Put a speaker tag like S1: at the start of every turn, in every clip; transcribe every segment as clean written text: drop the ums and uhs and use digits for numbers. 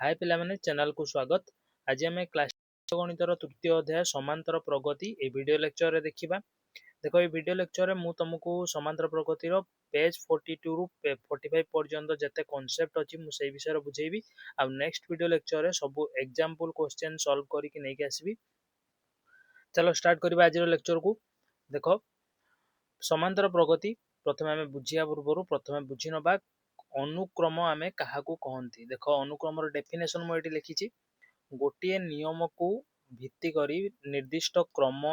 S1: हाय पिला माने चैनल को स्वागत। आज आम क्लास गणितर तृतीय अध्याय समांतर प्रगति ए वीडियो लेक्चर रे देखिबा। देखो ये वीडियो लेक्चर रे मु तुमको समांतर प्रगतिर पेज 42 रु 45 पर्यंत जते कांसेप्ट अछि मु सेही विषय रे बुझेबी। आ नेक्स्ट वीडियो लेक्चर रे सब एग्जांपल क्वेश्चन सॉल्व करिक नै के आसीबी। चलो स्टार्ट करबा आज लेक्चर को। देखो समांतर प्रगति प्रथमे आमे बुझिया पूर्व प्रथमे बुझी नबा अनुक्रम आमे काहाकू कहंती। देखो अनुक्रमर डेफिनेशन मु एठी लिखिछि। गोटिए नियम को भित्ति करी निर्दिष्ट क्रम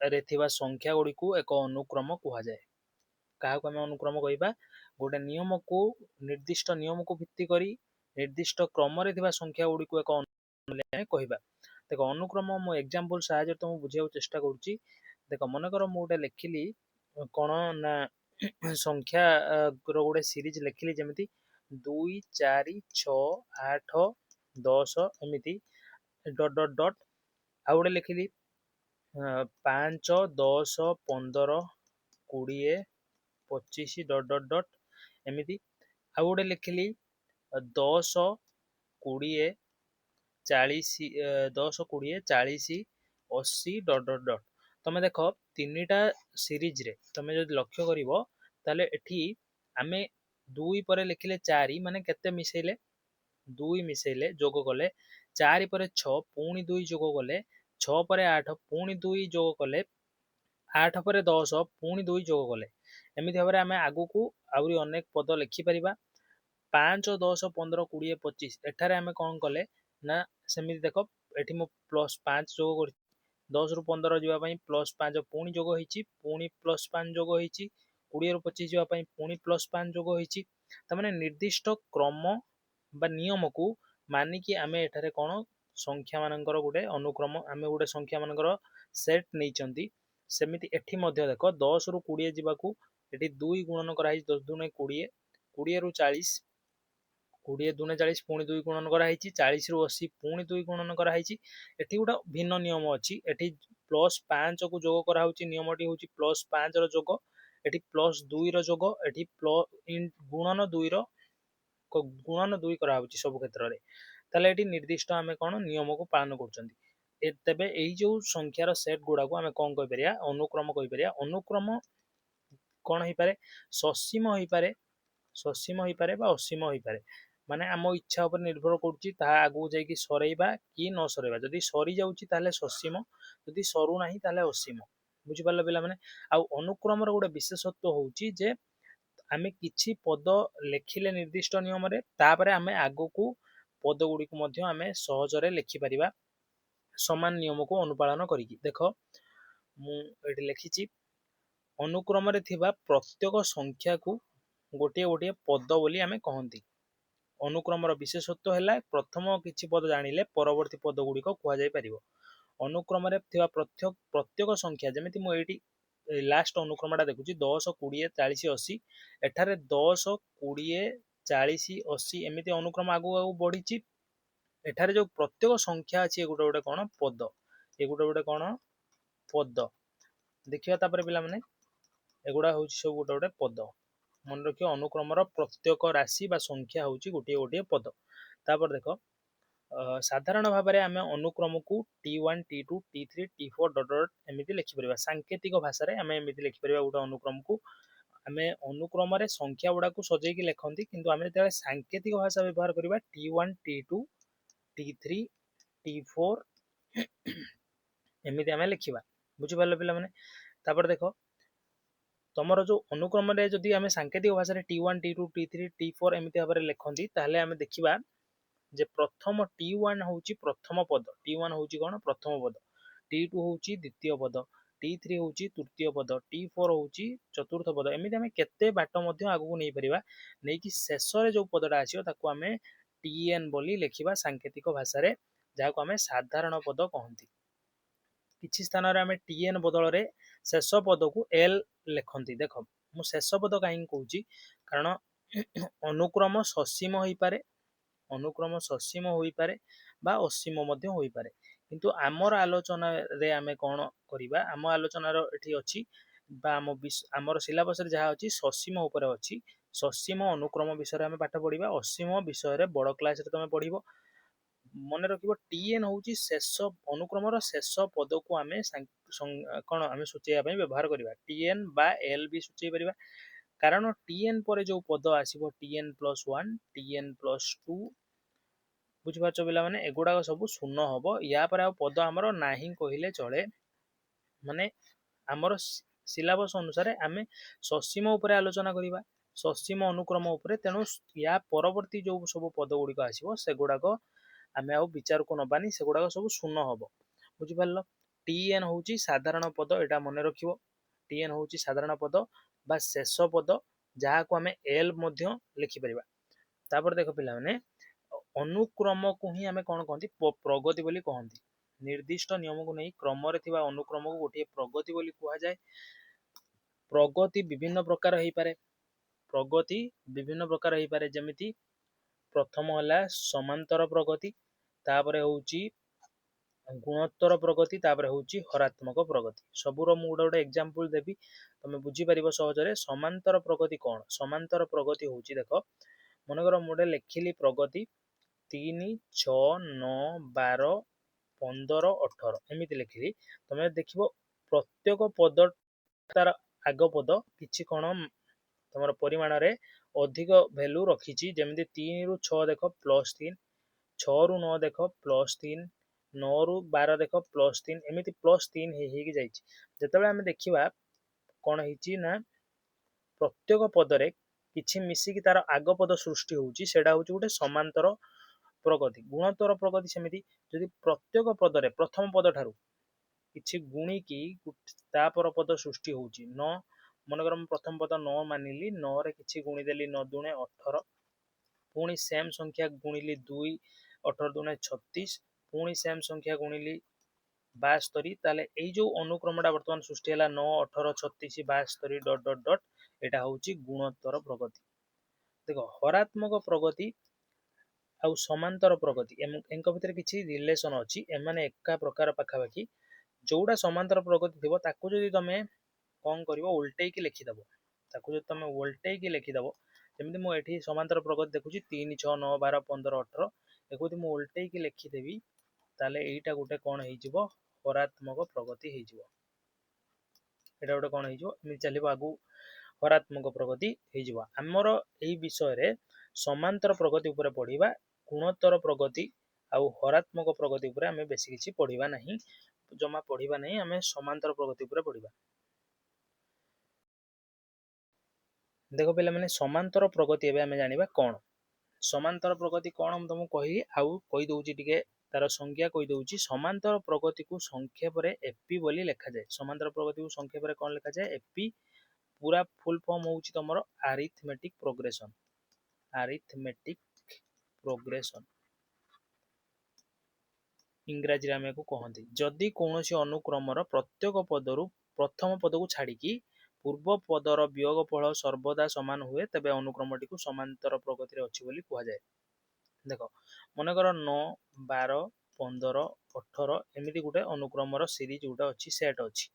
S1: रे थिबा संख्या गुडी को एक अनुक्रम कुहा जाय। काहाकू आमे अनुक्रम कहिबा गोटे नियम को निर्दिष्ट नियम को भित्ति करी निर्दिष्ट क्रम रे थिबा संख्या गुडी को एक अनुक्रम कहिबा। देखो अनुक्रम मु एग्जांपल सहायता तुम बुझिया चेष्टा करूची। देखो मन कर मु गोटे लिखिली कोन ना संख्या रो गोटे सीरीज लिखिली जेमिति 2 4 6 8 10 एमिति डॉट डॉट डॉट आ गोटे लिखिली 5 10 15 20 25 डॉट डॉट डॉट एमिति आ गोटे लिखिली 10 20 40 10 20 40 80 डॉट डॉट डॉट। तमे देखो तीनटा सीरीज रे तमे जदि लक्ष्य करिवो ताले एठी आमे 2 परे लिखिले 4 माने केते मिसेइले 2 मिसेइले जोग कले 4 परे 6 पुणी 2 जोग कले 6 परे 8 पुणी 2 जोग कले 8 परे 10 पुणी 2 जोग कले एमिति भाबरे आमे आगु को आउरी अनेक पद लिखि परिबा। 5 10 15 20 25 एठारे आमे कोन कले ना सेमिति देखो एठी मु प्लस 5 जोग कर 10 रु 15 जीवा पई प्लस 5 पुणी जोग होईची पुणी प्लस 5 जोग होईची 20 रु 25 जीवा पई पुणी प्लस 5 जोग होईची। त माने निर्दिष्ट क्रम बा नियम को मानि कि आमे एठारे कोन संख्या मानकर गुटे अनुक्रम आमे गुटे संख्या मानकर सेट नै चंती। सेमिति एठी मध्ये देखो 10 रु 20 जीवा को एठी 2 गुणन कराई 10 दुने 20 20 रु 40 20 दुने 40 पुणी 2 गुणन कराई 40 रु 80 पुणी 2 गुणन कराई। एठी गुटा भिन्न नियम अछि। एठी प्लस 5 को जोग करा होची नियमटी होची प्लस 5 रो जोग एठी प्लस 2 रो जोग एठी गुणन 2 रो गुणन 2 करा होची सब क्षेत्र रे। ताले एठी निर्दिष्ट आमे कोन नियम को पालन करचंती। तेबे एई जो संख्यार सेट गुडा को आमे कोन कहि परिया अनुक्रम कहि परिया। अनुक्रम कोन होई पारे ससीम होई पारे बा असीम होई पारे। माने आम इच्छा उपर निर्भर करूची ता आगु जाई कि सरेइबा कि न सरेइबा। जदि सरी जाउची ताले ससीम जदि सरू नाही ताले असीम। बुझि पारले पिला माने। आ अनुक्रमर गोटे विशेषत्व होउची जे आमे किछि पद लेखिले निर्दिष्ट नियम रे तापरे आमे आगु को पद गुडी को मध्ये आमे सहज रे लिखि परिबा समान नियम को अनुपालन करिकि। देखो मु एठी लिखिची अनुक्रम रे थिबा प्रत्येक संख्या को गोटे गोटे पद बोली आमे कहंती। अनुक्रमर विशेषत्व हैला प्रथम किछि पद जानिले परवर्ती पद गुडी को कुहा जाय परिबो। अनुक्रम रे थिबा प्रत्येक संख्या जेमिति मु एठी लास्ट अनुक्रमटा देखुची 10 20 40 80 एठारे 10 20 40 80 एमिति अनुक्रम आगु आगु बढ़ीची। एठारे जो प्रत्येक संख्या अछि ए गुटे गुटे कोन पद ए गुटे गुटे कोन पद देखिया तापर पिला माने एगुडा होची सब गुटे गुटे पद मन रखियो। अनुक्रमर प्रत्येक राशि बा संख्या होची गोटे गोटे पद। तापर देखो साधारण भाव में आम अनुक्रम को T1 T2 T3 T4 dot dot एमिति लिखि परिबा। सांकेतिक भाषा रे आम एमिति लिखि परिबा गोटे अनुक्रम को। आमे अनुक्रम रे संख्या गुडा को सजै कि लेखंती किंतु आमे जेते सांकेतिक भाषा व्यवहार करिबा T1 T2 T3 T4 एमिति आमे लिखिबा। बुझि पारले पिला माने। तापर देखो तमरो जो अनुक्रम रे जदि आमे सांकेतिक भाषा रे T1 T2 T3 T4 एमिति भाबरे लेखंती ताहले आमे देखिबा जे प्रथम T1 होची प्रथम पद T1 होची कोन प्रथम पद T2 होची द्वितीय पद T3 होची तृतीय पद T4 होची चतुर्थ पद। एमिति आमे केते बाट मध्ये आगु को नै परिबा नै कि शेष रे जो पदटा आसीयो ताकू आमे TN बोली लेखिबा सांकेतिक भाषा रे जाको आमे साधारण पद कहंती। किछि स्थान रे आमे TN बदल रे शेष पद को L लेखंती। देखो मु शेष पद काहे कहूची कारण अनुक्रम ससीम होई पारे अनुक्रम ससीम होई पारे बा असीम मध्य होई पारे। किंतु आमर आलोचना रे आमे कोन करिबा आम आलोचना रो एठी अछि बा आमर सिलेबस रे जहा अछि ससीम ऊपर अछि। ससीम अनुक्रम विषय रे आमे पाठ पढिबा। असीम विषय रे बड़ क्लास रे तमे पढिबो। ମନେ ରଖିବ TN ହେଉଛି ଶେଷ ଅନୁକ୍ରମର ଶେଷ ପଦକୁ ଆମେ କ'ଣ ଆମେ ସୂଚାଇବା ପାଇଁ ବ୍ୟବହାର କରିବା। TN ବା L ବି ସୂଚାଇ ପାରିବା, କାରଣ TN ପରେ ଯୋଉ ପଦ ଆସିବ TN+1 TN+2, ବୁଝିପାରୁଛ ପିଲାମାନେ, ଏଗୁଡାକ ସବୁ ଶୂନ ହବ। ୟା ପରେ ଆଉ ପଦ ଆମର ନାହିଁ କହିଲେ ଚଳେ। ମାନେ ଆମର ସିଲାବସ ଅନୁସାରେ ଆମେ ସସୀମ ଉପରେ ଆଲୋଚନା କରିବା, ସସୀମ ଅନୁକ୍ରମ ଉପରେ। ତେଣୁ ୟା ପରବର୍ତ୍ତୀ ଯୋଉ ସବୁ ପଦ ଗୁଡିକ ଆସିବ ସେଗୁଡାକ ଆମେ ଆଉ ବିଚାରକୁ ନବାନି, ସେଗୁଡାକ ସବୁ ଶୂନ ହବ। ବୁଝିପାରିଲ? TN ହଉଛି ସାଧାରଣ ପଦ, ଏଇଟା ମନେ ରଖିବ। TN ହଉଛି ସାଧାରଣ ପଦ ବା ଶେଷ ପଦ, ଯାହାକୁ ଆମେ L ମଧ୍ୟ ଲେଖିପାରିବା। ତାପରେ ଦେଖ ପିଲାମାନେ, ଅନୁକ୍ରମକୁ ହିଁ ଆମେ କଣ କହନ୍ତି? ପ୍ରଗତି ବୋଲି କହନ୍ତି। ନିର୍ଦ୍ଦିଷ୍ଟ ନିୟମକୁ ନେଇ କ୍ରମରେ ଥିବା ଅନୁକ୍ରମକୁ ଗୋଟିଏ ପ୍ରଗତି ବୋଲି କୁହାଯାଏ। ପ୍ରଗତି ବିଭିନ୍ନ ପ୍ରକାର ହେଇପାରେ। ପ୍ରଗତି ବିଭିନ୍ନ ପ୍ରକାର ହେଇପାରେ, ଯେମିତି ପ୍ରଥମ ହେଲା ସମାନ୍ତର ପ୍ରଗତି, ତାପରେ ହଉଛି ଗୁଣୋତ୍ତର ପ୍ରଗତି, ତାପରେ ହଉଛି ହରାତ୍ମକ ପ୍ରଗତି। ସବୁର ମୁଁ ଗୋଟେ ଏକ୍ସାମ୍ପଲ ଦେବି, ତମେ ବୁଝିପାରିବ ସହଜରେ। ସମାନ୍ତର ପ୍ରଗତି କଣ? ସମାନ୍ତର ପ୍ରଗତି ହଉଛି, ଦେଖ ମନେକର ମୁଁ ଗୋଟେ ଲେଖିଲି ପ୍ରଗତି 3, 6, 9, 12, 15, 18 ଏମିତି ଲେଖିଲି। ତମେ ଦେଖିବ ପ୍ରତ୍ୟେକ ପଦ ତାର ଆଗ ପଦ କିଛି କଣ ତମର ପରିମାଣରେ ଅଧିକ ଭ୍ୟାଲୁ ରଖିଛି। ଯେମିତି 3 ରୁ 6 ଦେଖ +3, 6 ରୁ 9 ଦେଖ +3, 9 ରୁ 12 ଦେଖ +3, ଏମିତି +3 ହେଇକି ଯାଇଛି। ଯେତେବେଳେ ଆମେ ଦେଖିବା କଣ ହେଇଛି ନା, ପ୍ରତ୍ୟେକ ପଦରେ କିଛି ମିଶିକି ତାର ଆଗ ପଦ ସୃଷ୍ଟି ହଉଛି, ସେଇଟା ହଉଛି ଗୋଟେ ସମାନ୍ତର ପ୍ରଗତି। ଗୁଣୋତ୍ତର ପ୍ରଗତି ସେମିତି, ଯଦି ପ୍ରତ୍ୟେକ ପଦରେ ପ୍ରଥମ ପଦ ଠାରୁ କିଛି ଗୁଣିକି ତାପର ପଦ ସୃଷ୍ଟି ହଉଛି। 9, ମନେକର ମୁଁ ପ୍ରଥମ ପଦ 9 ମାନିଲି, 9 ରେ କିଛି ଗୁଣିଦେଲି, 9 ଦୁଣେ 18, ପୁଣି ସେମ୍ ସଂଖ୍ୟା ଗୁଣିଲି 2, 18 ଦୁଣେ 36, ପୁଣି ସେମ୍ ସଂଖ୍ୟା ଗୁଣିଲି 72, ତାହେଲେ ଏଇ ଯୋଉ ଅନୁକ୍ରମଟା ବର୍ତ୍ତମାନ ସୃଷ୍ଟି ହେଲା 9, 18, 36, 72 ଡଟ୍ ଡଟ୍ ଡଟ୍, ଏଇଟା ହଉଛି ଗୁଣୋତ୍ତର ପ୍ରଗତି। ଦେଖ ହରାତ୍ମକ ପ୍ରଗତି ଆଉ ସମାନ୍ତର ପ୍ରଗତି ଏଙ୍କ ଭିତରେ କିଛି ରିଲେସନ ଅଛି, ଏମାନେ ଏକା ପ୍ରକାର ପାଖାପାଖି। ଯୋଉଟା ସମାନ୍ତର ପ୍ରଗତି ଥିବ ତାକୁ ଯଦି ତମେ କଣ କରିବ, ଓଲଟେଇକି ଲେଖିଦବ। ତାକୁ ଯଦି ତମେ ଓଲଟେଇକି ଲେଖିଦବ, ଯେମିତି ମୁଁ ଏଠି ସମାନ୍ତର ପ୍ରଗତି ଦେଖୁଛି 3, 6, 9, 12, 15, 18, ଏକୁ ଯଦି ମୁଁ ଓଲଟେଇକି ଲେଖିଦେବି, ତାହେଲେ ଏଇଟା ଗୋଟେ କଣ ହେଇଯିବ? ହରାତ୍ମକ ପ୍ରଗତି ହେଇଯିବ। ଏଇଟା ଗୋଟେ କଣ ହେଇଯିବ? ଏମିତି ଚାଲିବ ଆଗକୁ, ହରାତ୍ମକ ପ୍ରଗତି ହେଇଯିବ। ଆମର ଏଇ ବିଷୟରେ ସମାନ୍ତର ପ୍ରଗତି ଉପରେ ପଢିବା, ଗୁଣୋତ୍ତର ପ୍ରଗତି ଆଉ ହରାତ୍ମକ ପ୍ରଗତି ଉପରେ ଆମେ ବେଶୀ କିଛି ପଢିବା ନାହିଁ, ଜମା ପଢିବା ନାହିଁ। ଆମେ ସମାନ୍ତର ପ୍ରଗତି ଉପରେ ପଢିବା। ଦେଖ ପିଲାମାନେ, ସମାନ୍ତର ପ୍ରଗତି ଏବେ ଆମେ ଜାଣିବା କଣ। ସମାନ୍ତର ପ୍ରଗତି କଣ ମୁଁ ତମକୁ କହିଲି, ଆଉ କହିଦଉଛି ଟିକେ ତାର ସଂଜ୍ଞା କହିଦଉଛି। ସମାନ୍ତର ପ୍ରଗତିକୁ ସଂକ୍ଷେପରେ ଏପି ବୋଲି ଲେଖାଯାଏ। ସମାନ୍ତର ପ୍ରଗତିକୁ ସଂକ୍ଷେପରେ କଣ ଲେଖାଯାଏ? ଏପି। ପୁରା ଫୁଲ ଫର୍ମ ହଉଛି ତମର ଆରିଥମେଟିକ ପ୍ରୋଗ୍ରେସନ। ଆରିଥମେଟିକ ପ୍ରୋଗ୍ରେସନ ଇଂରାଜୀରେ ଆମେ ୟାକୁ କହନ୍ତି। ଯଦି କୌଣସି ଅନୁକ୍ରମର ପ୍ରତ୍ୟେକ ପଦରୁ ପ୍ରଥମ ପଦକୁ ଛାଡିକି ପୂର୍ବ ପଦର ବିୟୋଗଫଳ ସର୍ବଦା ସମାନ ହୁଏ, ତେବେ ଅନୁକ୍ରମଟିକୁ ସମାନ୍ତର ପ୍ରଗତିରେ ଅଛି ବୋଲି କୁହାଯାଏ। ଦେଖ ମନେକର 9, 12, 15, 18 ଏମିତି ଗୋଟେ ଅନୁକ୍ରମର ସିରିଜ ଗୋଟେ ଅଛି, ସେଟ୍ ଅଛି।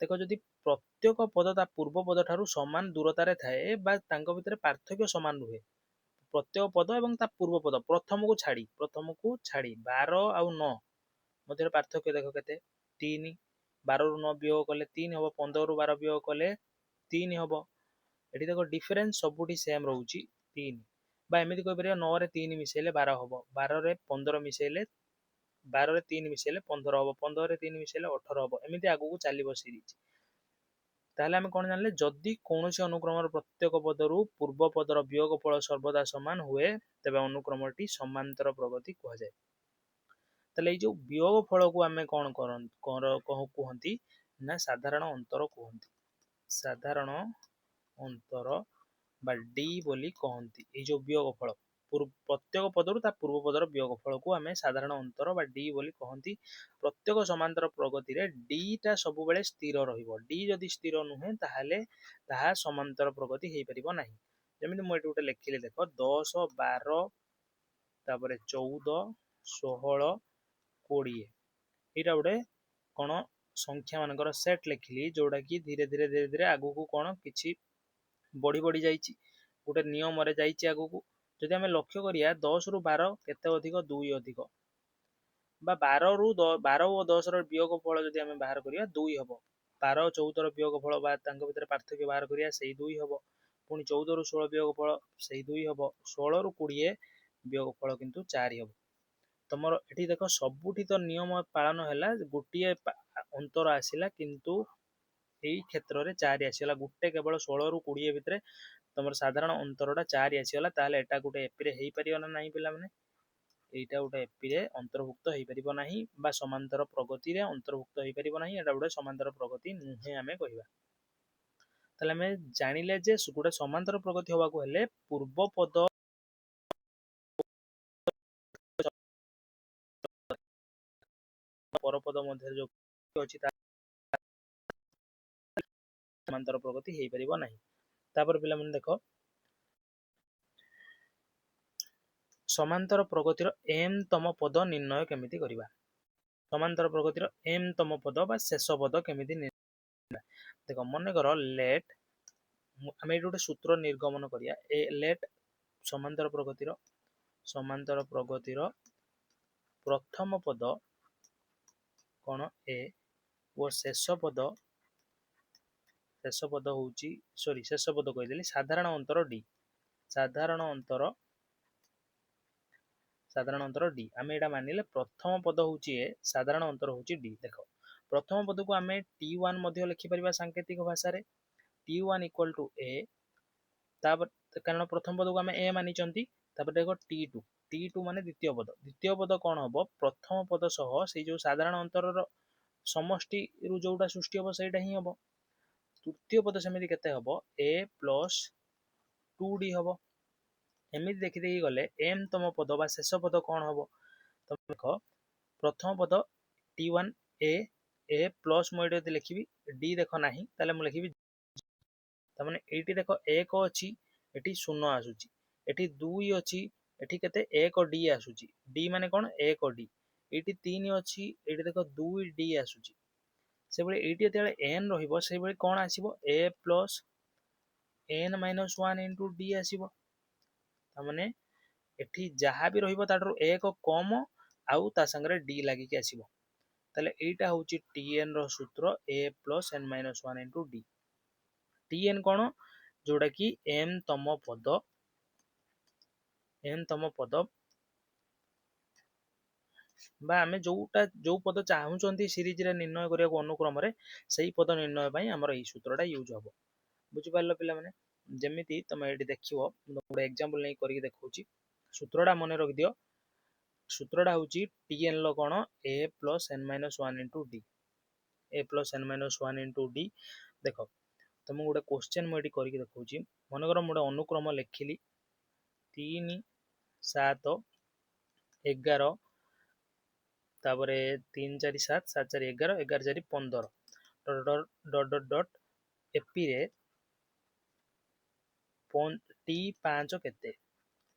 S1: ଦେଖ ଯଦି ପ୍ରତ୍ୟେକ ପଦ ତା ପୂର୍ବ ପଦ ଠାରୁ ସମାନ ଦୂରତାରେ ଥାଏ ବା ତାଙ୍କ ଭିତରେ ପାର୍ଥକ୍ୟ ସମାନ ରୁହେ, ପ୍ରତ୍ୟେକ ପଦ ଏବଂ ତା ପୂର୍ବ ପଦ ପ୍ରଥମକୁ ଛାଡି 12 ଆଉ 9 ମଧ୍ୟରେ ପାର୍ଥକ୍ୟ ଦେଖ କେତେ? 3। 12 ରୁ 9 ବିୟୋଗ କଲେ 3 ହବ, 15 ରୁ 12 ବିୟୋଗ କଲେ 3 ହବ। ଏଠି ଦେଖ ଡିଫରେନ୍ସ ସବୁଠି ସେମ୍ ରହୁଛି 3। ବା ଏମିତି କହିପାରିବା 9 ରେ 3 ମିଶେଇଲେ 12 ହବ, 12 ରେ 15 ମିଶେଇଲେ 12 ରେ 3 ମିଶେଇଲେ 15 ହବ, 15 ରେ 3 ମିଶେଇଲେ 18 ହବ। ଏମିତି ଆଗକୁ ଚାଲିବ ସିରିଜ। ତାହେଲେ ଆମେ କଣ ଜାଣିଲେ? ଯଦି କୌଣସି ଅନୁକ୍ରମର ପ୍ରତ୍ୟେକ ପଦରୁ ପୂର୍ବ ପଦର ବିୟୋଗଫଳ ସର୍ବଦା ସମାନ ହୁଏ, ତେବେ ଅନୁକ୍ରମଟି ସମାନ୍ତର ପ୍ରଗତି କୁହାଯାଏ। ତାହେଲେ ଏଇ ଯୋଉ ବିୟୋଗ ଫଳକୁ ଆମେ କଣ କୁହନ୍ତି ନା ସାଧାରଣ ଅନ୍ତର କୁହନ୍ତି। ସାଧାରଣ ଅନ୍ତର ବା ଡି ବୋଲି କହନ୍ତି। ଏଇ ଯୋଉ ବିୟୋଗ ଫଳ ପ୍ରତ୍ୟେକ ପଦରୁ ତା ପୂର୍ବ ପଦର ବିୟୋଗ ଫଳକୁ ଆମେ ସାଧାରଣ ଅନ୍ତର ବା ଡି ବୋଲି କହନ୍ତି। ପ୍ରତ୍ୟେକ ସମାନ୍ତର ପ୍ରଗତିରେ ଡି ଟା ସବୁବେଳେ ସ୍ଥିର ରହିବ। ଡି ଯଦି ସ୍ଥିର ନୁହେଁ ତାହେଲେ ତାହା ସମାନ୍ତର ପ୍ରଗତି ହେଇପାରିବ ନାହିଁ। ଯେମିତି ମୁଁ ଏଠି ଗୋଟେ ଲେଖିଲି, ଦେଖ 10, 12, ତାପରେ 14, 16, 20, ଏଇଟା ଗୋଟେ କଣ ସଂଖ୍ୟା ମାନଙ୍କର ସେଟ୍ ଲେଖିଲି, ଯୋଉଟା କି ଧୀରେ ଧୀରେ ଆଗକୁ କଣ କିଛି ବଢି ବଢି ଯାଇଛି, ଗୋଟେ ନିୟମରେ ଯାଇଛି ଆଗକୁ। ଯଦି ଆମେ ଲକ୍ଷ୍ୟ କରିବା 10 ରୁ 12 କେତେ ଅଧିକ? 2 ଅଧିକ। बा 12 ଓ 10 ର ବିୟୋଗ ଫଳ ଯଦି ଆମେ ବାହାର କରିବା 2 ହେବ। 12 14 ର ବିୟୋଗ ଫଳ ବା ତାଙ୍କ ଭିତରେ ପାର୍ଥକ୍ୟ ବାହାର କରିବା ସେଇ 2 ହେବ। ପୁଣି 14 ରୁ 16 ବିୟୋଗ ଫଳ ସେଇ 2 ହେବ। 16 ରୁ 20 ବିୟୋଗ ଫଳ କିନ୍ତୁ 4 ହେବ। ତମର ଏଠି ଦେଖ ସବୁଠି ତ ନିୟମ ପାଳନ ହେଲା, ଗୋଟିଏ ଅନ୍ତର ଆସିଲା କିନ୍ତୁ ଏଇ କ୍ଷେତ୍ରରେ 4 ଆସିଗଲା। ଗୋଟେ କେବଳ 16 ରୁ 20 ଭିତରେ ତମର ସାଧାରଣ ଅନ୍ତରଟା 4 ଆସିଗଲା, ତାହେଲେ ଏଟା ଗୋଟେ ଏପିରେ ହେଇପାରିବ ନା ନାହିଁ ପିଲାମାନେ? এইটা ଗୋଟେ ଏପିରେ ଅନ୍ତର୍ଭୁକ୍ତ ହେଇପାରିବ ନାହିଁ ବା ସମାନ୍ତର ପ୍ରଗତିରେ ଅନ୍ତର୍ଭୁକ୍ତ ହେଇପାରିବ ନାହିଁ। ଏଟା ଗୋଟେ ସମାନ୍ତର ପ୍ରଗତି ନୁହେଁ ଆମେ କହିବା। ତାହେଲେ ଆମେ ଜାଣିଲେ ଯେ ଗୋଟେ ସମାନ୍ତର ପ୍ରଗତି ହବାକୁ ହେଲେ ପୂର୍ବ ପଦ ପରପଦ ମଧ୍ୟରେ ଯୋଉ ଅଛି ତା ସମାନ୍ତର ପ୍ରଗତି ହେଇପାରିବ ନାହିଁ। ତାପରେ ପିଲାମାନେ ଦେଖ ସମାନ୍ତର ପ୍ରଗତିର m ତମ ପଦ ନିର୍ଣ୍ଣୟ କେମିତି କରିବା? ସମାନ୍ତର ପ୍ରଗତିର m ତମ ପଦ ବା ଶେଷ ପଦ କେମିତି ନିର୍ଣ୍ଣୟ? ଦେଖ ମନେକର ଲେଟ୍ ଆମେ ଏଠି ଗୋଟେ ସୂତ୍ର ନିର୍ଗମନ କରିବା। ଲେଟ୍ ସମାନ୍ତର ପ୍ରଗତିର ପ୍ରଥମ ପଦ କଣ a ଓ ଶେଷ ପଦ ହଉଛି ଶେଷ ପଦ କହିଦେଲି ସାଧାରଣ ଅନ୍ତର d। ସାଧାରଣ ଅନ୍ତର d ଆମେ ଏଟା ମାନିଲେ ପ୍ରଥମ ପଦ ହଉଛି a, ସାଧାରଣ ଅନ୍ତର ହଉଛି d। ଦେଖ ପ୍ରଥମ ପଦକୁ ଆମେ t1 ମଧ୍ୟ ଲେଖିପାରିବା ସାଙ୍କେତିକ ଭାଷାରେ। t1 ଇକ୍ୱାଲ ଟୁ a, ତାପରେ କାରଣ ପ୍ରଥମ ପଦକୁ ଆମେ a ମାନିଛନ୍ତି। ତାପରେ ଦେଖ t2 ମାନେ ଦ୍ୱିତୀୟ ପଦ। ଦ୍ୱିତୀୟ ପଦ କଣ ହବ? ପ୍ରଥମ ପଦ ସହ ସେଇ ଯୋଉ ସାଧାରଣ ଅନ୍ତରର ସମଷ୍ଟିରୁ ଯୋଉଟା ସୃଷ୍ଟି ହବ ସେଇଟା ହିଁ ହବ। ତୃତୀୟ ପଦ ସେମିତି କେତେ ହବ? a ପ୍ଲସ୍ 2d ହବ। ଏମିତି ଦେଖିଦେଇକି ଗଲେ m ତମ ପଦ ବା ଶେଷ ପଦ କଣ ହବ? ତମେ ଦେଖ ପ୍ରଥମ ପଦ t1 a ପ୍ଲସ୍ ମୁଁ ଏଠି ଯଦି ଲେଖିବି d ଦେଖ ନାହିଁ, ତାହେଲେ ମୁଁ ଲେଖିବି ତାମାନେ ଏଇଠି ଦେଖ 1 ଅଛି, ଏଠି 0 ଆସୁଛି। ଏଠି 2 ଅଛି, ଏଠି କେତେ 1d ଆସୁଛି। d ମାନେ କଣ? 1d। ଏଇଠି 3 ଅଛି, ଏଇଠି ଦେଖ 2d ଆସୁଛି। ସେଭଳି ଏଇଠି ଯେତେବେଳେ n ରହିବ ସେଇଭଳି କଣ ଆସିବ? a plus n minus 1 into d ଆସିବ। ତାମାନେ ଏଠି ଯାହା ବି ରହିବ ତାଠାରୁ 1 କମ ଆଉ ତା ସାଙ୍ଗରେ d ଲାଗିକି ଆସିବ। ତାହେଲେ ଏଇଟା ହଉଛି tn ର ସୂତ୍ର a plus n minus 1 into d। tn କଣ? ଯୋଉଟା କି m ତମ ପଦ ବା ଆମେ ଯୋଉ ପଦ ଚାହୁଁଛନ୍ତି ସିରିଜରେ ନିର୍ଣ୍ଣୟ କରିବାକୁ ଅନୁକ୍ରମରେ, ସେଇ ପଦ ନିର୍ଣ୍ଣୟ ପାଇଁ ଆମର ଏଇ ସୂତ୍ରଟା ୟୁଜ ହବ। ବୁଝିପାରିଲ ପିଲାମାନେ? ଯେମିତି ତମେ ଏଠି ଦେଖିବ, ମୁଁ ଗୋଟେ ଏକ୍ସାମ୍ପଲ ନେଇ କରିକି ଦେଖଉଛି। ସୂତ୍ରଟା ମନେ ରଖିଦିଅ। ସୂତ୍ରଟା ହଉଛି tn ର କଣ? a plus n minus 1 into d। a plus n minus 1 into d। ଦେଖ ତମକୁ ଗୋଟେ କ୍ୱେଶ୍ଚନ ମୁଁ ଏଠି କରିକି ଦେଖଉଛି। ମନେକର ମୁଁ ଗୋଟେ ଅନୁକ୍ରମ ଲେଖିଲି 3 7 11, ତାପରେ 3 4 7 7 4 11 11 4 15 ଡଟ୍ ଡଟ୍ ଡଟ୍ ଏପିରେ t5 କେତେ?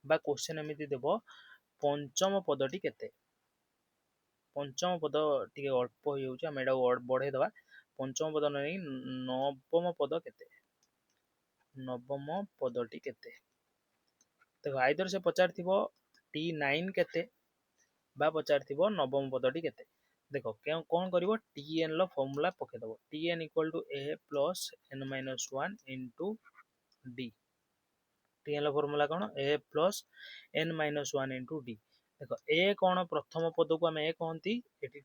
S1: ବା କ୍ୱେଶ୍ଚନ ଏମିତି ଦେବ ପଞ୍ଚମ ପଦଟି କେତେ? ପଞ୍ଚମ ପଦ ଟିକେ ଅଳ୍ପ ହେଇଯାଉଛି, ଆମେ ଏଟାକୁ ବଢେଇ ଦବା। ପଞ୍ଚମ ପଦ ନେଇ ନବମ ପଦ କେତେ? ନବମ ପଦଟି କେତେ? ଦେଖ ଆଇଦର ସେ ପଚାରିଥିବ t9 କେତେ ବା ପଚାରିଥିବ ନବମ ପଦଟି କେତେ। ଦେଖ କଣ କରିବ? tn ର ଫର୍ମୁଲା ପକେଇଦବ। tn equal to a plus n minus 1 into d। tn ର ଫର୍ମୁଲା କଣ? a plus n minus 1 into d। ଦେଖ a କଣ? ପ୍ରଥମ ପଦକୁ ଆମେ a କହନ୍ତି। ଏଠି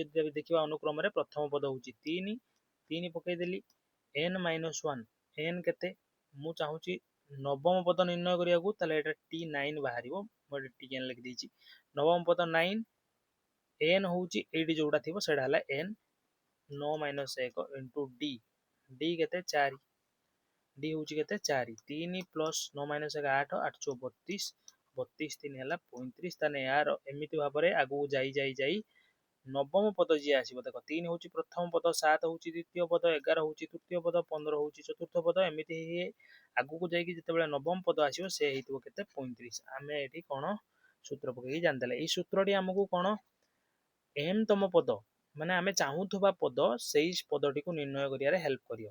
S1: ଯଦି ଦେଖିବା ଅନୁକ୍ରମରେ ପ୍ରଥମ ପଦ ହଉଛି 3 ପକେଇଦେଲି। n ମାଇନସ୍ 1 n କେତେ? ମୁଁ ଚାହୁଁଛି ନବମ ପଦ ନିର୍ଣ୍ଣୟ କରିବାକୁ, ତାହେଲେ ଏଟା t9 ବାହାରିବ। ମୁଁ ଏଠି tn ଲେଖିଦେଇଛି। ନବମ ପଦ 9, n ହଉଛି ଏଇଠି ଯୋଉଟା ଥିବ ସେଇଟା ହେଲା n। 9 minus 1 into d। d କେତେ? 4। d ହଉଛି କେତେ? 4। 3 ପ୍ଲସ୍ 9 ମାଇନସ୍ 1 8, 8 ଚଉ 32, 32 3 ହେଲା 35। ତାହେଲେ ଏହାର ଏମିତି ଭାବରେ ଆଗକୁ ଯାଇ ନବମ ପଦ ଯିଏ ଆସିବ, ଦେଖ 3 ହଉଛି ପ୍ରଥମ ପଦ, 7 ହଉଛି ଦ୍ୱିତୀୟ ପଦ, 11 ହଉଛି ତୃତୀୟ ପଦ, 15 ହଉଛି ଚତୁର୍ଥ ପଦ। ଏମିତି ଆଗକୁ ଯାଇକି ଯେତେବେଳେ ନବମ ପଦ ଆସିବ ସେ ହେଇଥିବ କେତେ? 35। ଆମେ ଏଠି କଣ ସୂତ୍ର ପକେଇକି ଜାଣିଦେଲେ। ଏଇ ସୂତ୍ରଟି ଆମକୁ କଣ? m ତମ ପଦ ମାନେ ଆମେ ଚାହୁଁଥିବା ପଦ ସେଇ ପଦଟିକୁ ନିର୍ଣ୍ଣୟ କରିବାରେ ହେଲ୍ପ କରିବ।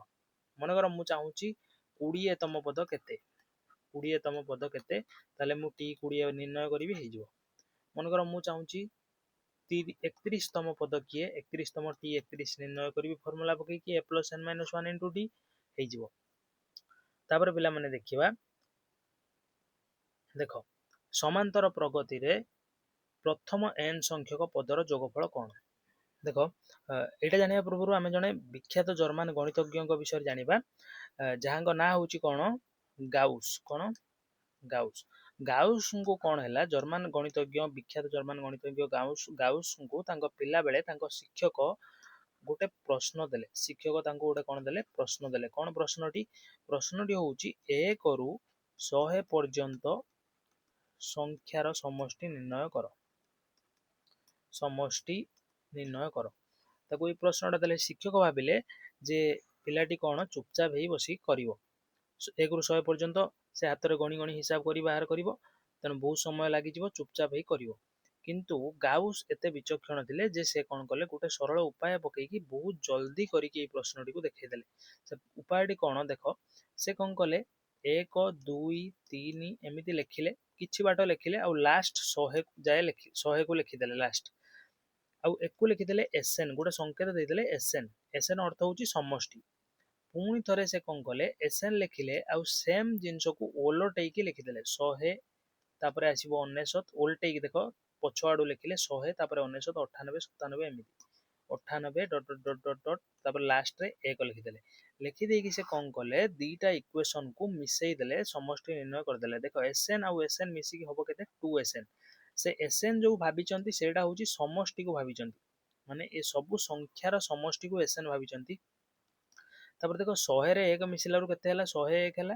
S1: ମନେକର ମୁଁ ଚାହୁଁଛି 20 ତମ ପଦ କେତେ? 20 ତମ ପଦ କେତେ? ତାହେଲେ ମୁଁ t20 ନିର୍ଣ୍ଣୟ କରିବି, ହେଇଯିବ। ମନେକର ମୁଁ ଚାହୁଁଛି 31तम पद किए 31तम टी 31 निर्णय करी फॉर्मूला पकईकी a plus N minus 1 into d हो तापर पिला माने देखिबा देख समांतर प्रगति रे प्रथम एन संख्यक पदर जोगफल कौन देख एटा जानिया पूर्व आम जने विख्यात जर्मान गणितज्ञ विषय जानिबा जहां ना हूँ कौन गाउस कौन गाउस गाउस को कौन है जर्मान गणितज्ञ विख्यात जर्मान गणितज्ञ गाउस गाउस को पिला बेले शिक्षक गोटे प्रश्न देले शिक्षक गोटे कौन देले प्रश्न देले कौन प्रश्नटी हूँ 1 रु 100 पर्यंत संख्यार समष्टि निर्णय कर समष्टि निर्णय कर ताको ये प्रश्नटा देले शिक्षक भाविले जे पिलाटी कौन चुपचाप ही बसी करिवो 1 रु 100 पर्यंत से हाथ में गणी गणी हिसाब कर बाहर कर तेणु बहुत समय लगी चुपचाप ही कर किंतु गाउस एते विचक्षण थिले जे से कौन कले गोटे सरल उपाय पकईकी बहुत जल्दी करके प्रश्नटी को देखईदेले से उपायटी कौन देख से कौन कले 1 2 3 एमती लिखिले किछि बाट लिखिले आ लास्ट 100 जाए 100 को लिखिदेले लास्ट आउ एक लिखिदेले एसएन गोटे संकेत देदेले एसएन एसएन अर्थ हूँ समष्टि पुणी थरे से कौन कले एसएन लिखिले आउ सेम जिनस को ओलटेकी लिखिदेले 100 तापर आसीबो 99 ओलटेकी देख पछआडू लिखिले 100 तापर 99 98 97 एमती 98 डट डट डट डट डट तापर लास्ट रे 1 लिखिदेले लिखिदेकी से कौन कले दीटा इक्वेशन को मिसई देले समष्टि निर्णय करदेले देख एसएन आउ एसएन मिसिकी हबो केते 2 से एसएन जो भाबिचंती सेटा होची समष्टि को भाबिचंती माने ए सब संख्यार समष्टि को एसएन भाबिचंती तापर देख 100 रे 1 मिसिलारू केते हला 101 हला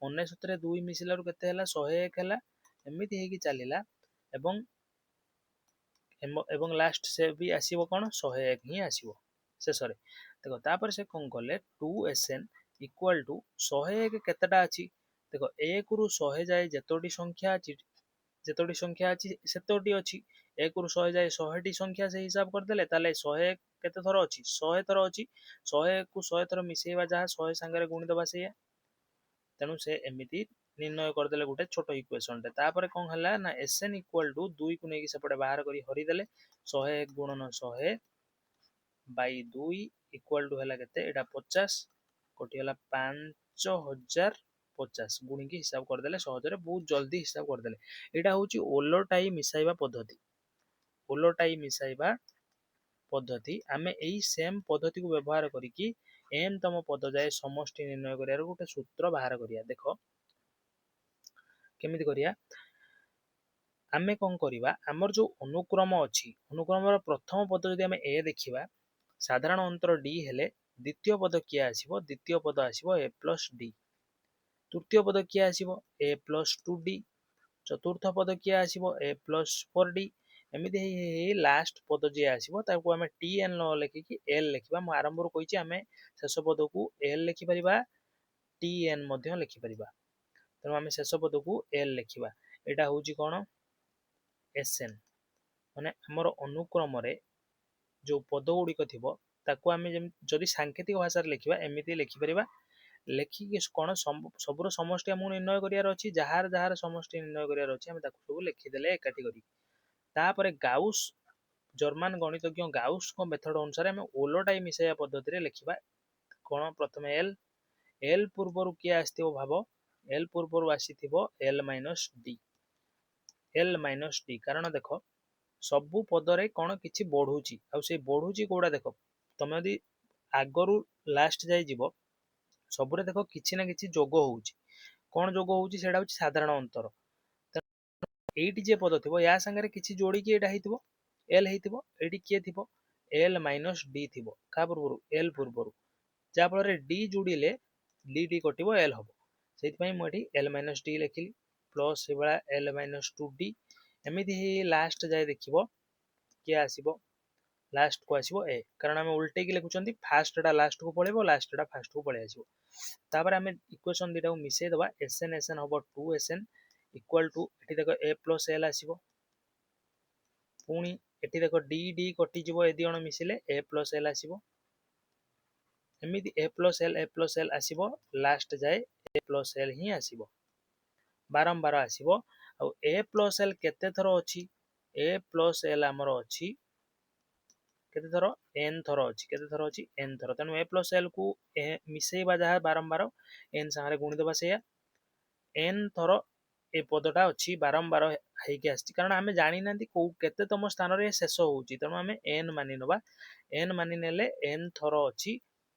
S1: 99 रे 2 मिसिलारू केते हला 101 हला एमिति हेकी चलिला एवं एवं लास्ट से भी आसीबो कोन 101 ही आसीबो शेष रे देखो तापर से कोन कले 2SN इक्वल टू 101 केतेटा अछि देखो 1 रु 100 जाय जेतोटी संख्या अछि सेतोटी अछि 1 रु 100 जाए 100 टी संख्या से हिसाब कर देले ताले 100 केते थर अछि 100 थर अछि 100 को 100 थर मिसेइबा जहा 100 संगे रे गुणी दबा से तेणु से एमिति निर्णय करदेले गोटे छोट इक्वेशन टे तापर कौन हला ना एसएन इक्वल टू 2 को नेकी सेपटे बाहर करी हरि देले 101 गुणन 100 बाई 2 इक्वल टू हला केते एटा 50 कोटी हला 5050 गुणी की हिसाब करदेले सहजरे बहुत जल्दी हिसाब करदेले एटा होची ओलटाई मिसाइबा पद्धति ओलटाई मिसाइबा पद्धति आमे एई सेम पद्धति को व्यवहार करिकी एन तम पद जाए समष्टि निर्णय करियार गोटे सूत्र बाहर करिया देखो केमिति करिया आमे कौन करिबा हमर जो अनुक्रम अछि अनुक्रमर प्रथम पद जदि आमे ए देखिबा साधारण अंतर डी हेले द्वितीय पद किया आसीबो द्वितीय पद आसीबो ए प्लस डी तृतीय पद किया आसीबो ए प्लस 2d चतुर्थ पद किया आसीबो ए प्लस 4d एमिति हे लास्ट पद जे आसीबो ताको आमे tn न लिखिकी l लिखिबा म आरंभ रो कहिछि आमे शेष पद को l लिखि परिबा tn मध्य लिखि परिबा तेणु आमे शेष पद को l लिखिबा एटा होउची कोन एसएन माने हमर अनुक्रम रे जो पद गुड़िक थिबो ताको आमे जदि सांकेतिक भाषा रे लिखिबा एमिति लिखि परिबा लेखिकी कोन सबरो समष्टि हमु निर्णय करियार अछि जहार जहार समष्टि निर्णय करियार अछि आमे ताको सब लिखि देले एकाठी करी तापर गाउस जर्मान गणितज्ञ गाउस को मेथड अनुसार आमे ओलटाई मिसाया पद्धति रे लिखिबा कोन प्रथमे एल पूर्वरु किए आस्थिबो भाबो एल पूर्वरु आसीथिबो एल माइनस डी कारण देखो सबु पदरे कोन किछि बढ़ुची आ से बढ़ुची कोडा देखो तमे यदि आगरु लास्ट जाय जिवो सबरे देखो किछि ना किछि जोग होउची कोन जोग होउची सेडा होउची साधारण अंतर एटी जे पद थिबो या संगे किछि जोड़ी की एटा हेतिबो एल हेतिबो एटी किए थिबो एल माइनस डी थिबो का पूर्वरु एल पूर्वरु जा फल रे डी जोड़िले डी कटिबो एल हबो सेति पई म एटी एल माइनस डी लिखिली प्लस से बळा एल माइनस 2d एमिति हे लास्ट जाय देखिबो के आसीबो लास्ट को आसीबो ए कारण हम उल्टे की लिखुचंती फास्ट टा लास्ट को पळेबो लास्ट टा फास्ट को पळे आसीबो तापर हम इक्वेशन दिटा को मिसै दबा एसएन हबो 2SN इक्वल टू एठी देखो ए प्लस एल आसीबो पुणी एठी देखो डी कटि जिवो ए दियण मिसिले ए प्लस एल आसीबो एमिति ए प्लस एल आसीबो लास्ट जाए ए प्लस एल ही आसीबो बारंबार आसीबो आ ए प्लस एल केते थरो अछि ए प्लस एल आमर अच्छी केते थर एन थर अच्छी केते थर अच्छी एन थर तेणु ए प्लस एल को मिसेइबा जहाँ बारंबार एन सारे गुणिदेबा से एन थर ए पदटा अच्छी बारंबार ହେଇକି ଆସିଛି କାରଣ ଆମେ ଜାଣିନାହାନ୍ତି କୋଉ କେତେ ତମ ସ୍ଥାନରେ ଶେଷ ହଉଛି ତେଣୁ ଆମେ ଏନ୍ ମାନି ନେବା ଏନ୍ ମାନି ନେଲେ ଏନ୍ ଥର ଅଛି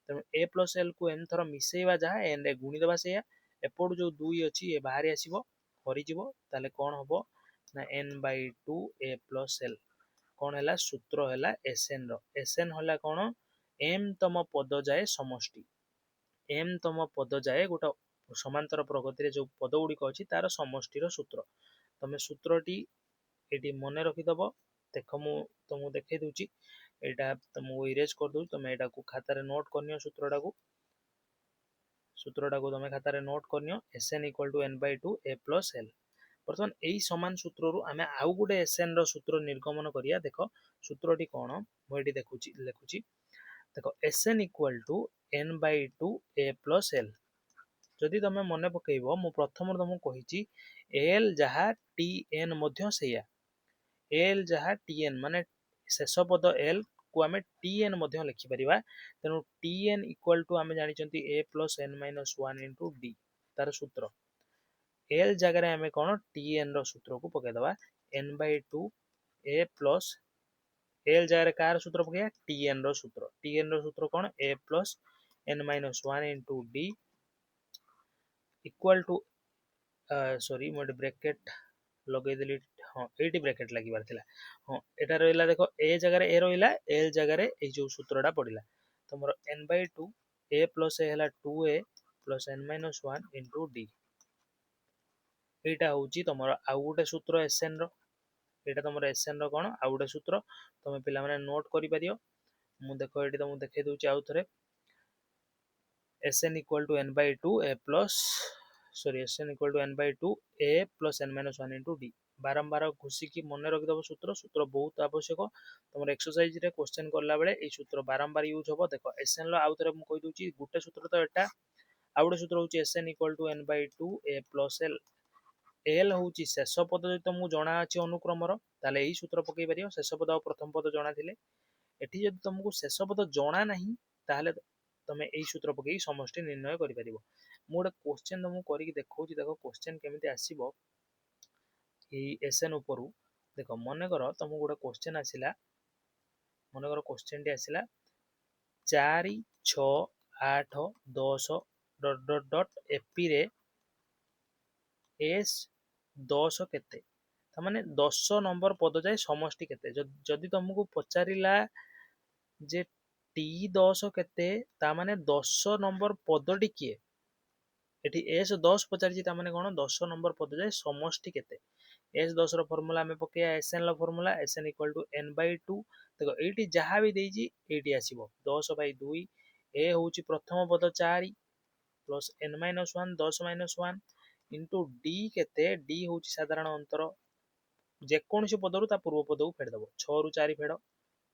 S1: ତେଣୁ ଏ ପ୍ଲସ୍ ଏଲ୍ କୁ ଏନ୍ ଥର ମିଶେଇବା ଯାହା ଏନ୍ ରେ ଗୁଣିଦେବା ସେଇଆ ଏପଟୁ ଯୋଉ 2 ଅଛି ଏ ବାହାରି ଆସିବ ହରିଯିବ ତାହେଲେ କଣ ହବ ନା ଏନ୍ ବାଇ 2 ଏ ପ୍ଲସ୍ ଏଲ୍ କଣ ହେଲା ସୂତ୍ର ହେଲା ଏସଏନ୍ ର ଏସଏନ୍ ହେଲା କଣ ଏମ୍ ତମ ପଦ ଯାଏ ସମଷ୍ଟି एम तम पद जाए गोटे समांतर प्रगति रे जो पद गुड़िक अच्छी तार समष्टिर सूत्र तमें सूत्रटी ये मन रखिदब देख मु तुमको देखई दूची यहाँ तुमको इरेज कर दूँ तुम यहाँ को खातार नोट करनियो सूत्रटा को तुम खातार नोट करनियो SN equal to N by 2 A plus l बर्तमान यही समान सूत्र रू आम आउ गोटे एसएन रो सूत्र निर्गमन करिया देख सूत्रटी कौन मुझे देखुची लिखुची देख S N equal to N by 2 A plus L जदि तुम मन पकेब मु प्रथम तुमको कही एल जहाँ टी एन मध्य सेया एल जहाँ टी एन माने शेष पद एल को आम टी एन मध्य लिखिपर तेणु टी एन इक्वल टू आम जानी a plus N minus 1 into d तार सूत्र एल जगह आम कौन टी एन रूत्र को पकईदबा n by 2 A plus l जगह कार सूत्र पकड़ा टी एन रूत्र कौन a plus N minus 1 into d equal to sorry मुझे ब्रैकेट लगेदेली हाँ ये ब्रैकेट लगे हाँ यहाँ रहा देख ए जगह ए रहा एल जगह ये जो सूत्रटा पड़ा तुम N by 2 A plus A है 2a plus N minus 1 into D यहाँ हूँ तुम आउ गोटे सूत्र एसएन रो तुम एसएन रो कौन आउ गोटे सूत्र तुम पिला माने नोट कर मु देख ये तुमको देखई दूची आउ थे S N equal to N by 2 A plus sorry S N equal to N by 2 A plus N minus 1 into D बारंबार घुषिकी मन रखिदब सूत्र बहुत आवश्यक तुम एक्सरसाइज रे क्वेश्चन करला बेले ए सूत्र बारंबार यूज हम देख एसएन आउ थे मुझे कहीदे गोटे सूत्र तो यहाँ आउ गोटे सूत्र हूँ S N equal to N by 2 A plus L L हूँ शेष पद जो तुमको जना अच्छी अनुक्रमर ताले यही सूत्र पकई पार शेष पद और प्रथम पद जना थे एटी जब तुमको शेष पद जना ना ताले तुम यही सूत्र पकई समष्टि निर्णय कर गोटे क्वेश्चन तुमको करके देखा देख क्वेश्चन केमी आसो एसएन उपरू देख मनकर तुमको गोटे क्वेश्चन आसला मनकर क्वेश्चन टी आसला 4 6 8 10 डट डट डट एपी रे एस 10 केते माने 10 नंबर पद जाए समष्टि केते जदि तुमको पचारिला जे टी 10 केते ता माने 10 नंबर पदटी किए एटी एस 10 पचारि माने कौन 10 नंबर पद जाए समष्टि केते एस 10 रो फॉर्मूला आमे पकेया एसएन लो formula SN equal to N by 2 देखो एटी जहाँ भी देजी एटी आसीबो 10 बाय 2 ए होची प्रथम पद 4 plus N minus 1 10 minus 1 into D केते डी होची साधारण अंतर जेकोसी पदरु ता पूर्व पद को फेड़ दबो 6 रु 4 फेड़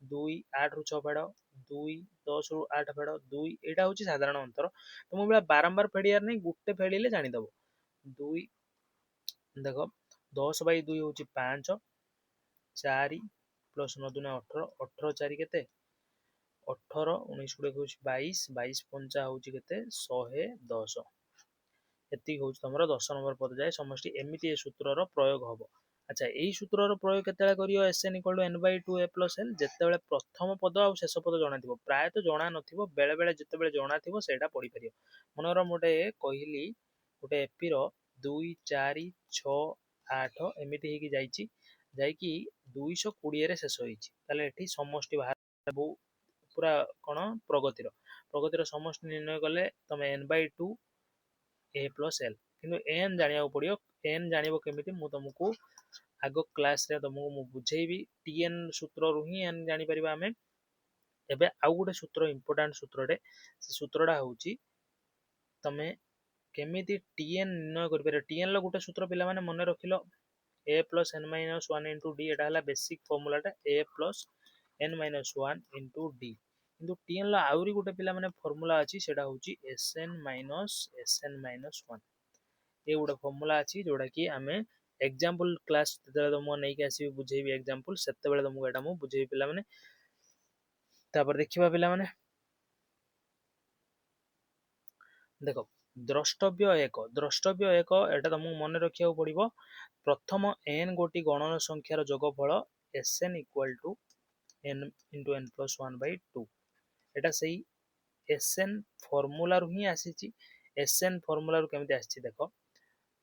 S1: 2 8 रु 6 फेड़ 2 10 रु 8 फेड़ 2 एटा होची साधारण अंतर तुम बेला बारंबार फेड़ियार नहीं गुटे फेड़िले जानिदबो 2 देख 10 बाय 2 होची 5 4 प्लस 9 दुना 18 18 4 केते 18 19 गुड़े हूँ 22 22 पंचा हूँ केते 110 एति हूँ तुम 10 नंबर पद जाए समष्टि एमती सूत्र प्रयोग हम अच्छा यही सूत्र प्रयोग केते करियो SN equal to N by 2 A plus l जेतेबेले प्रथम पद और शेष पद जना थिबो प्रायतः जना नथिबो बेले बेले जेतेबेले जना थिबो सेटा पढ़ी परियो मनर मोटे कहली गोटे एपी रो 2 4 6 8 एमती हेकी जाईची जाईकी 220 रे शेष होईची ताले एठी समष्टि बाहर पूरा कौन प्रगतिर समष्टि निर्णय कले तुम N by 2 A plus L कि एन जाना पड़ो एन जान केमी मुझे तुमको आग क्लास रे तुमको मु बुझेबी टीएन सूत्र रु ही एन जानी परिबा आमे एबे आउ गोटे सूत्र इंपोर्टेंट सूत्रटे से सूत्रटा होची तमे केमिति टीएन निर्णय कर पारे टीएन लो गोटे सूत्र पिला माने मन रखिलो a plus N minus 1 into d एटा हला बेसिक फॉर्मूलाटा a plus N minus 1 into d किंतु टीएन लो आउरी गोटे पिला माने फॉर्मूला अछि सेटा होची एसएन माइनस 1 ये गोटे फॉर्मूला अछि जोड़ा कि आमे एग्जांपल क्लास जेतेबेले तुमको नहीं आसीबी बुझेबी एग्जांपल सेतेबेले तुमको एटा मु बुझेबी पिला माने तापर देखिबा पिला माने देखो द्रष्टव्य एक एटा तुमको मन रखिया पड़िबो प्रथम n गोटी गणन संख्यार जोगफल Sn equal to n into n plus 1/2 एटा सही Sn फॉर्मूला रु ही आसीची Sn फॉर्मूला रु केमिति आसीची देखो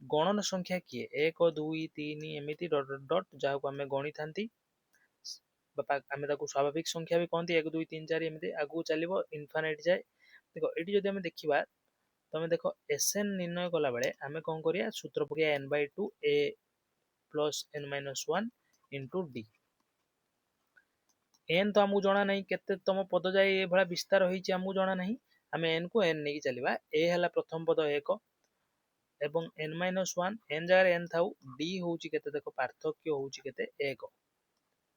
S1: गणन संख्या किए 1 2 3 एमिति डॉट डॉट डॉट जहाँ को आमे गणी थांती आमे ताको स्वाभाविक संख्या भी कहती 1 2 3 4 एमिति आगु चलिबो इनफाइनाइट जाए देखो एटी जदि आमे देखिबा तमे देखो Sn निर्णय कला बेले आमे कोन करिया सूत्र पकिया n/2 a plus n minus 1 into d n तो आमको जना नहीं केते तम पद जाए ए भला विस्तार होईची आमको जना नहीं आमे n को n नहीं चलिबा a हला प्रथम पद 1 एवं n माइनस 1 n जगह n थाउ d होउची केते देखो पार्थक्य होउची केते 1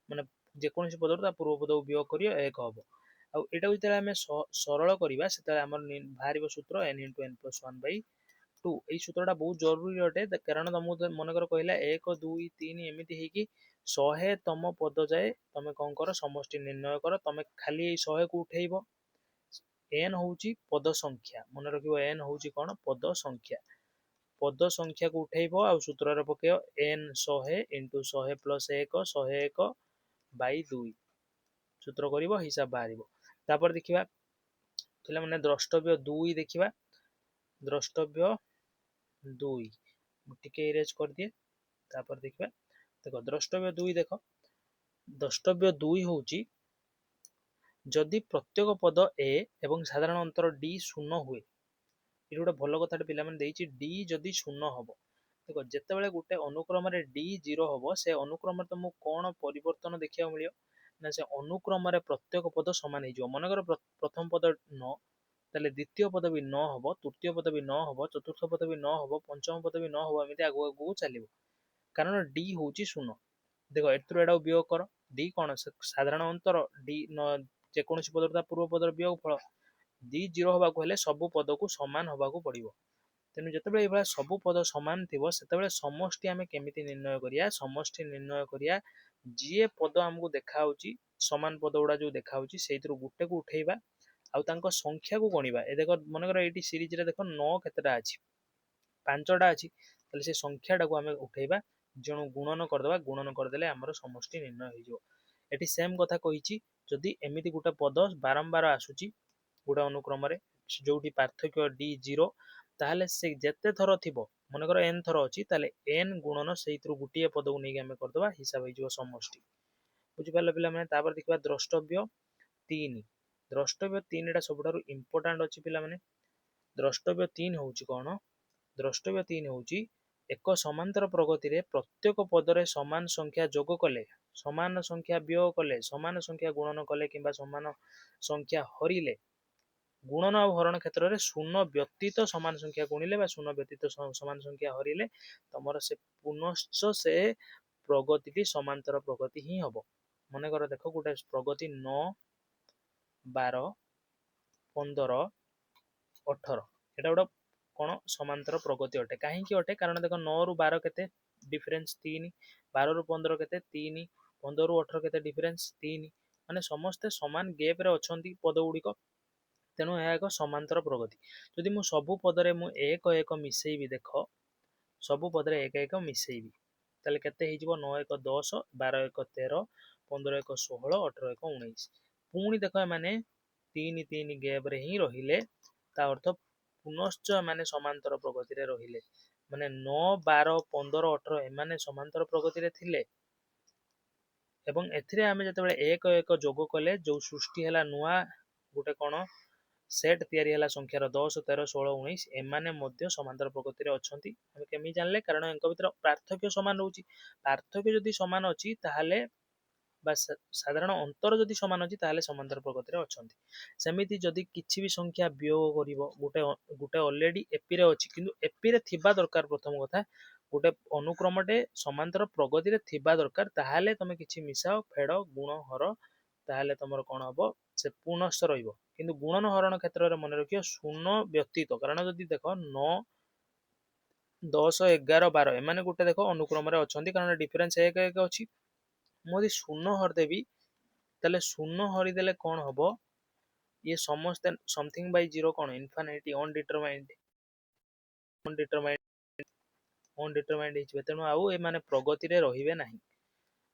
S1: माने जेकोनसी पदर ता पूर्व पद वियोग करियो 1 हबो आ एटा जेते आमे सरल करिबा सेता हमर भारिबो सूत्र n * n + 1/2 एई सूत्रटा बहुत जरूरी अटे कारण तुमको मन कर कहला 1 2 3 एमिति हेकी 100 तम पद जाए तमे कोन कर समष्टि निर्णय कर तमे खाली 100 को उठेइबो n होउची पद संख्या मन रखिबो n होउची कोन पद संख्या को उठेइबो आ सूत्र रे पकेयो n 100 * 100 + 1 101/2 सूत्र करिवो हिसाब बाहरिबो तापर देखिबा पिला माने द्रष्टव्य 2 देखिबा द्रष्टव्य 2 टिके इरेज कर दिए तापर देखिबा देखो द्रष्टव्य 2 देखो द्रष्टव्य 2 होउची जदि प्रत्येक पद a एवं साधारण अंतर d शून्य हुए ये गोटे भल कथा पिला माने देइची d जदि शून्य हबो देखो जेतेबेले गोटे अनुक्रम रे d 0 हबो से अनुक्रम रे तुमको कोन परिवर्तन देखिया मिलियो ना से अनुक्रम रे प्रत्येक पद समान हे जो मनकर प्रथम पद 9 ताले द्वितीय पद भी 9 हबो तृतीय पद भी 9 हबो चतुर्थ पद भी 9 हबो पंचम पद भी 9 हबो एमिति आगु आगु चलिबो कारण d होउची शून्य देखो एतरो एडा वियोग कर d कोन साधारण अंतर d जेकोनसी पदर ता पूर्व पदर वियोग फल d 0 हबा को हेले सब पद को समान हबा को पड़िबो तेनु जतबे ए सब पद समान थिबो सेतबे समष्टि आमे केमिति निर्णय करिया समष्टि निर्णय करिया जे पद हमको देखा होची समान पद उडा जो देखा होची सेइतरो गुटे को उठेइबा आ तांको संख्या को गणिबा ए देखो मन कर एटी सीरीज रे देखो 9 केतेटा अछि 5टा अछि तले से संख्या टा को आमे उठेइबा जणु गुणन करदबा गुणन करदेले हमर समष्टि निर्णय हो जो एटी सेम कथा कहिची जदि एमिति गुटे पद बारंबार आसुची गुटे अनुक्रम रे जोटी पार्थक्य d 0 ताहले से जेते थर थिबो मन कर n थर अछि ताले n गुणन सेइतरो गुटिए पद को नेकी आमे करदबा हिसाब हो जो समष्टि बुझि पाले पिला माने तापर देखबा द्रष्टव्य 3 एटा सबठारु इंपोर्टेंट अछि पिला माने द्रष्टव्य 3 होउची कोन द्रष्टव्य 3 होउची एक समांतर प्रगति रे प्रत्येक पदरे समान संख्या जोग कले समान संख्या वियोग कले समान संख्या गुणन कले किंबा समान संख्या हरिले गुणन और हरण क्षेत्र में शून्य व्यतीत समान संख्या गुणिले बा शून्य व्यतीत समान संख्या हरिले तमर से पुनश्च से प्रगति समांतर प्रगति ही हम मन कर देख गोटे प्रगति 9 12 15 18 एटा गोटे कौन समांतर प्रगति अटे कहीं अटे कारण देख 9 रु 12 केते डिफरेंस 3 12 रु 15 केते 3 15 रु 18 केते डिफरेंस 3 माने समस्ते समान गैप रे अछंती पद गुड़िक तेणु यह एक समांतर प्रगति जदि मु सबु पदरे मु एक एक मिसेइबी देख सबु पदरे एक एक मिसेइबी ताले केते हिजबो 9 1 10 12 1 13 15 1 16 18 1 19 पुणी देख माने 3 3 गैप रे ही रहिले ता अर्थ पुनश्च माने समांतर प्रगति रे रहिले माने 9 12 15 18 एमाने समांतर प्रगति रे थिले एवं एथिरे आमे जतबेले एक एक जोग कले जो सृष्टि हला नुआ गोटे कोन सेट तयारी हला संख्यार 10 13 16 19 एमाने मध्य समांतर प्रगति रे अछंती हम केमि जानले कारण एंक भीतर पार्थक्य समान रहउची पार्थक्य जदि समान अछि ताहाले बा साधारण अंतर जदि समान अछि ताहाले समांतर प्रगति रे अछंती सेमिति जदि किछि भी संख्या वियोग करिवो गोटे गोटे ऑलरेडी एपी रे अछि किंतु एपी रे थिबा दरकार प्रथम कथा गोटे अनुक्रमटे समांतर प्रगति रे थिबा दरकार ताहाले तमे किछि मिसाओ फेड गुण हर ताहाले तमर कोन हबो से पुनश्च रहिबो किंतु गुणन हरण क्षेत्र रे मन रखियो शून्य व्यतीत कारण जदि देखो 10, 11, 12 ଏମାନେ ଗୋଟେ ଦେଖ ଅନୁକ୍ରମରେ ଅଛନ୍ତି କାରଣ ଡିଫରେନ୍ସ 1 1 ଅଛି। ମୁଁ ଯଦି ଶୂନ ହରିଦେବି ତାହେଲେ ଶୂନ ହରିଦେଲେ କ'ଣ ହବ, ଇଏ ସମସ୍ତେ ସମଥିଙ୍ଗ ବାଇ ଜିରୋ କ'ଣ ଇନଫାଇନାଇଟ୍ ଅନଡିଟରମାଇଣ୍ଡ ହେଇଯିବେ, ତେଣୁ ଆଉ ଏମାନେ ପ୍ରଗତିରେ ରହିବେ ନାହିଁ।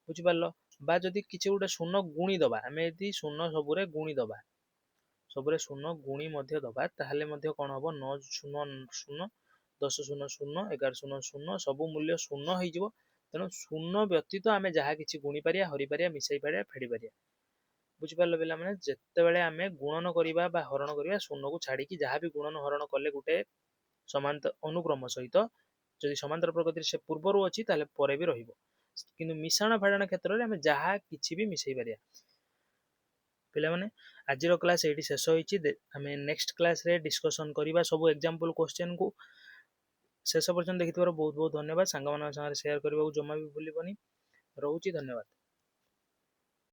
S1: ବୁଝିପାରିଲ? ବା ଯଦି କିଛି ଗୋଟେ ଶୂନ ଗୁଣି ଦବା, ଆମେ ଯଦି ଶୂନ ସବୁରେ ଗୁଣି ଦବା, ସବୁରେ ଶୂନ ଗୁଣି ମଧ୍ୟ ଦବା, ତାହେଲେ ମଧ୍ୟ କ'ଣ ହବ, 9 0 0, 10 0 0, 11 0 0 ସବୁ ମୂଲ୍ୟ ଶୂନ ହେଇଯିବ। ତେଣୁ ଶୂନ ବ୍ୟତୀତ ଆମେ ଯାହା କିଛି ଗୁଣି ପାରିବା, ହରି ପାରିବା, ମିଶାଇ ପାରିବା, ଫେଡ଼ି ପାରିବା। ବୁଝିପାରିଲ ପିଲାମାନେ? ଯେତେବେଳେ ଆମେ ଗୁଣନ କରିବା ବା ହରଣ କରିବା, ଶୂନକୁ ଛାଡ଼ିକି ଯାହା ବି ଗୁଣନ ହରଣ କଲେ ଗୋଟେ ସମାନ୍ତର ଅନୁକ୍ରମ ସହିତ ଯଦି ସମାନ୍ତର ପ୍ରଗତିରେ ସେ ପୂର୍ବରୁ ଅଛି ତାହେଲେ ପରେ ବି ରହିବ। କିନ୍ତୁ ମିଶାଣ ଫେଡ଼ାଣ କ୍ଷେତ୍ରରେ ଆମେ ଯାହା କିଛି ବି ମିଶାଇ ପାରିବା। ପିଲାମାନେ, ଆଜିର କ୍ଲାସ୍ ଏଇଠି ଶେଷ ହୋଇଛି। ଆମେ ନେକ୍ସଟ କ୍ଲାସ୍ରେ ଡିସ୍କସନ୍ କରିବା ସବୁ ଏକ୍ଜାମ୍ପଲ୍ କ୍ୱେଶ୍ଚନ୍କୁ। ଶେଷ ପର୍ଯ୍ୟନ୍ତ ଦେଖିଥିବାରୁ ବହୁତ ବହୁତ ଧନ୍ୟବାଦ। ସାଙ୍ଗମାନଙ୍କ ସାଙ୍ଗରେ ସେୟାର କରିବାକୁ ଜମା ବି ଭୁଲିବନି। ରହୁଛି, ଧନ୍ୟବାଦ।